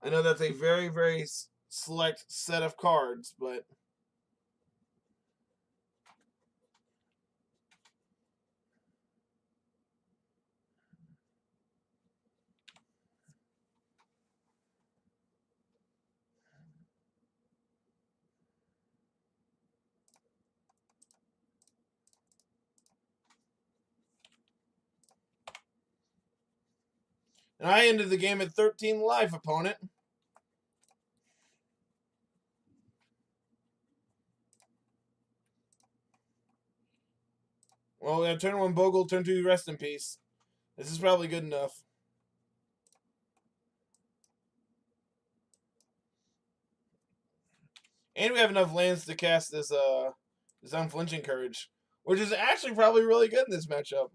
I know that's a very, very select set of cards, but and I ended the game at 13 life, opponent. Well, we have turn 1 Bogle, turn 2 Rest in Peace. This is probably good enough. And we have enough lands to cast this Unflinching Courage, which is actually probably really good in this matchup.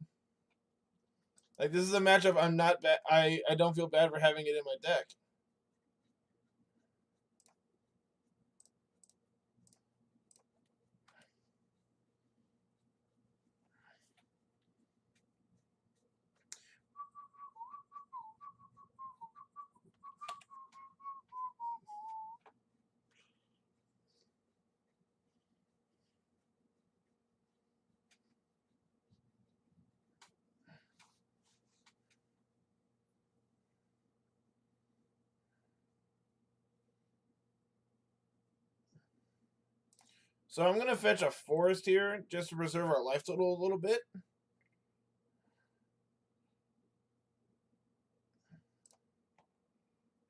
Like, this is a matchup I'm not bad. I don't feel bad for having it in my deck. So I'm going to fetch a forest here just to preserve our life total a little bit.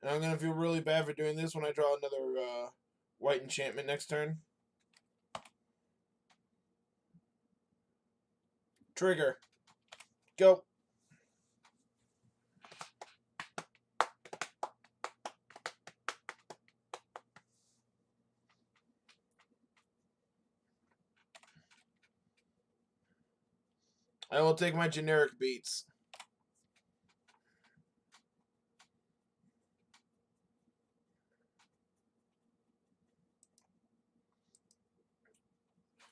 And I'm going to feel really bad for doing this when I draw another white enchantment next turn. Trigger. Go. I will take my generic beats.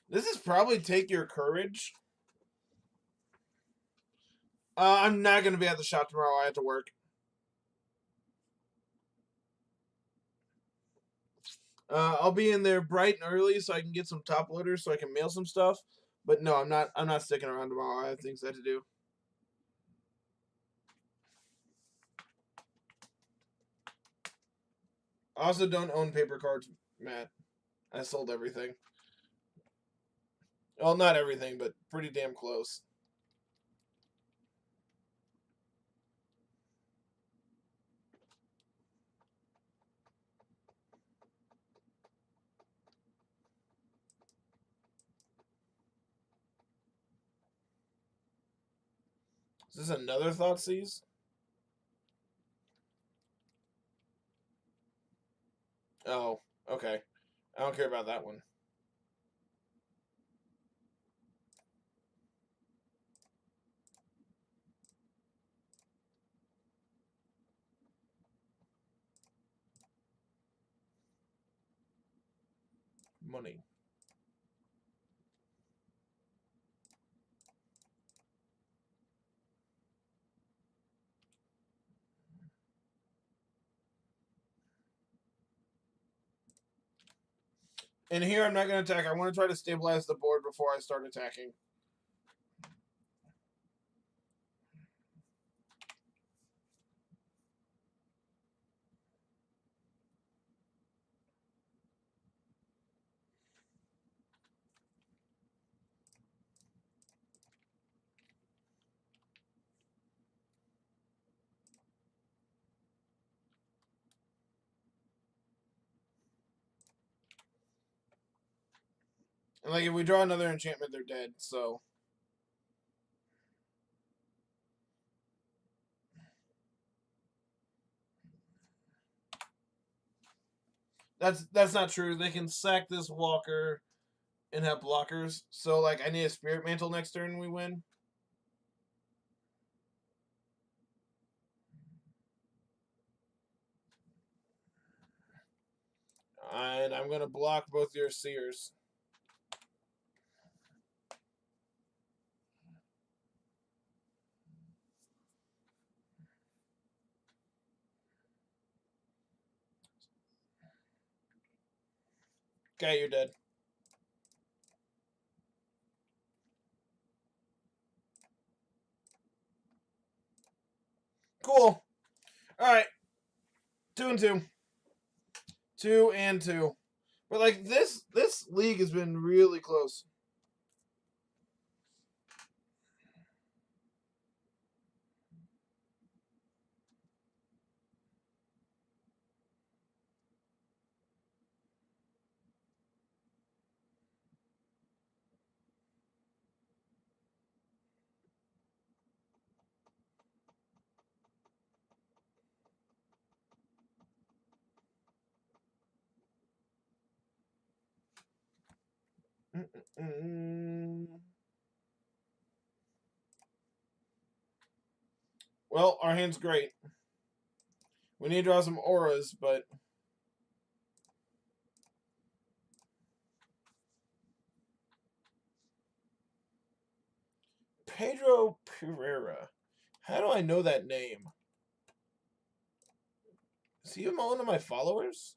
This is probably take your courage. I'm not going to be at the shop tomorrow. I have to work. I'll be in there bright and early so I can get some top loaders so I can mail some stuff. But no, I'm not. I'm not sticking around tomorrow. I have things I have to do. I also don't own paper cards, Matt. I sold everything. Well, not everything, but pretty damn close. Is this another Thoughtseize? Oh, okay. I don't care about that one. Money. And here I'm not going to attack. I want to try to stabilize the board before I start attacking. And like if we draw another enchantment, they're dead. So that's not true. They can sack this walker and have blockers. So like I need a spirit mantle next turn. We win. And I'm gonna block both your seers. Okay, you're dead. Cool. All right. 2 and 2. 2 and 2. But like this league has been really close. Well, our hand's great. We need to draw some auras, but Pedro Pereira. How do I know that name? Is he one of my followers?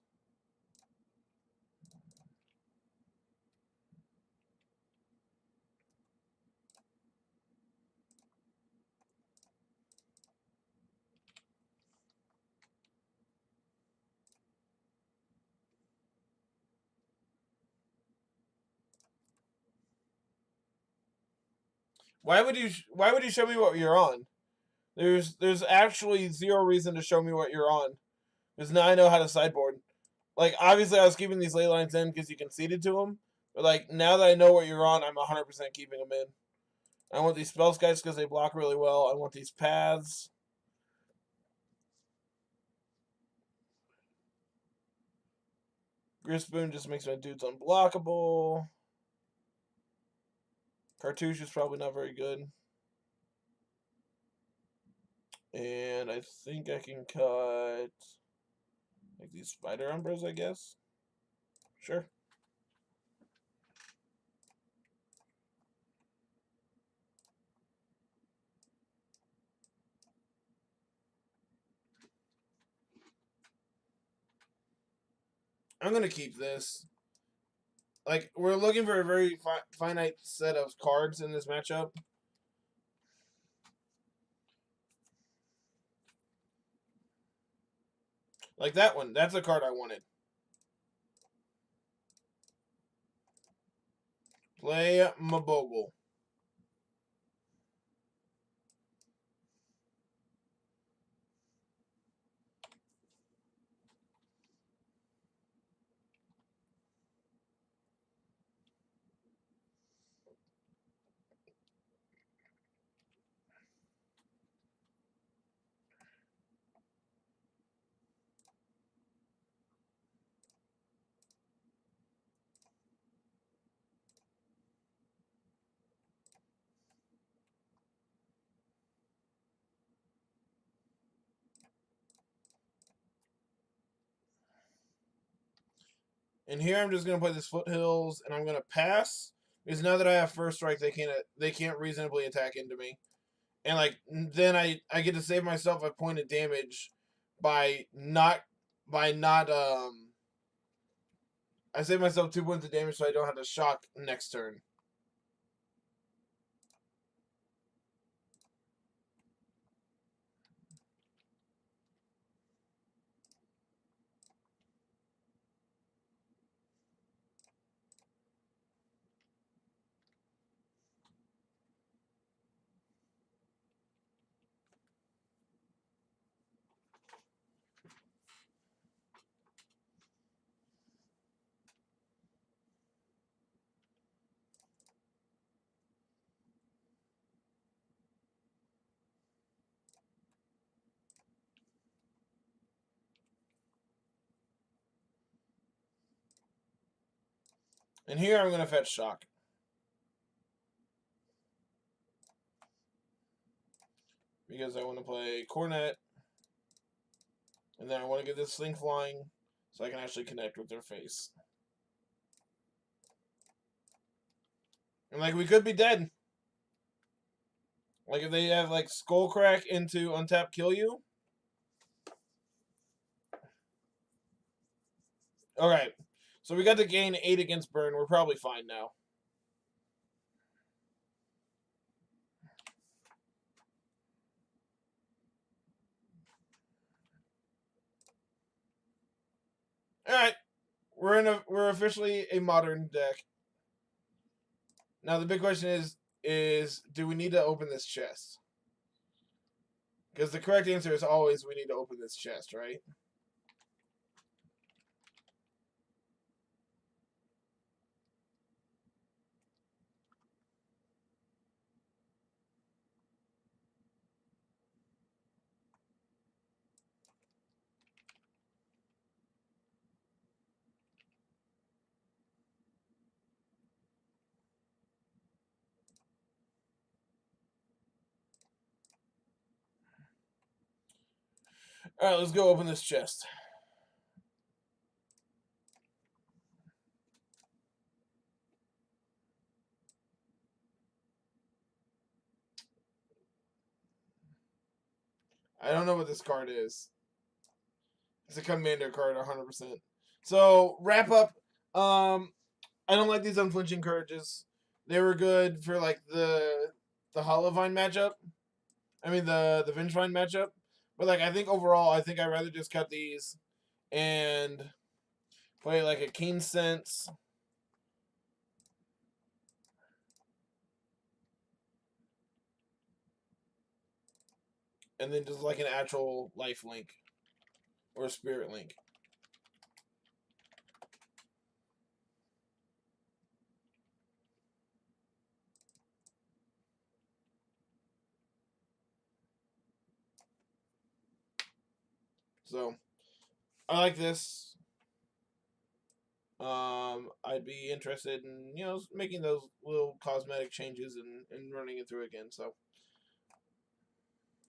Why would you show me what you're on? There's actually zero reason to show me what you're on. Because now I know how to sideboard. Like, obviously I was keeping these ley lines in because you conceded to them. But, like, now that I know what you're on, I'm 100% keeping them in. I want these spell skies because they block really well. I want these paths. Grispoon just makes my dudes unblockable. Cartouche is probably not very good. And I think I can cut like these spider umbras, I guess. Sure. I'm going to keep this. Like, we're looking for a very finite set of cards in this matchup. Like that one. That's a card I wanted. Play my Bogle. And here I'm just gonna play this Foothills, and I'm gonna pass because now that I have first strike, they can't reasonably attack into me, and like then I get to save myself a point of damage by not. I save myself 2 points of damage so I don't have to shock next turn. And here I'm gonna fetch shock because I want to play Cornet, and then I want to get this thing flying so I can actually connect with their face. And like we could be dead. Like if they have like Skullcrack into untap kill you. Alright. So we got to gain 8 against burn. We're probably fine now. Alright. We're officially a modern deck. Now the big question is do we need to open this chest? Because the correct answer is always we need to open this chest, right? Alright, let's go open this chest. I don't know what this card is. It's a commander card, 100%. So, wrap up. I don't like these unflinching courages. They were good for like the Hollowvine matchup. I mean the Vengevine matchup. But like I think overall, I think I'd rather just cut these and play like a Keen Sense. and then just like an actual life link or a spirit link. So I like this. I'd be interested in making those little cosmetic changes and running it through again. So